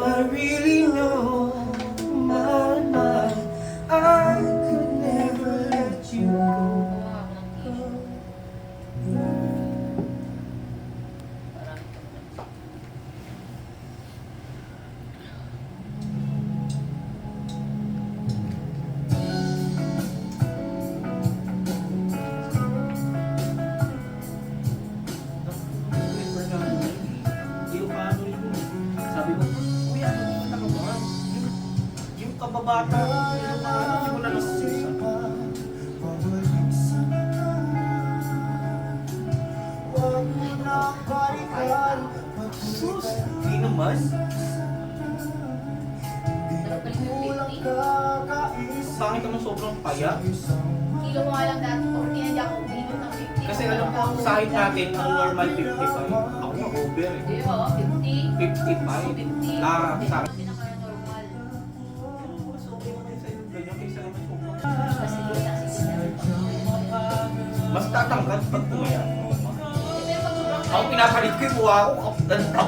I really know my mind. I could never let you go. Sabi ko, uy, ano ba? Yung kababata, hindi mo na nakukusa. Sus, hindi naman. Bakit naman sobrang payat? Kilo mo nga lang dati ko, hindi ako umilo ng 50. Kasi alam ko, sa height natin, ang normal 55. Ako na-over eh. Di ba? 50. 55. Sa akin. Pinaka-normal. Mas okay naman sa'yo. Ganyan kaysa naman sobrang. Kasi hindi lang Mas tatangkad pag pumayat. Pero pag sobrang Ako pinapalit ko yung mukha ko, kaptan ako.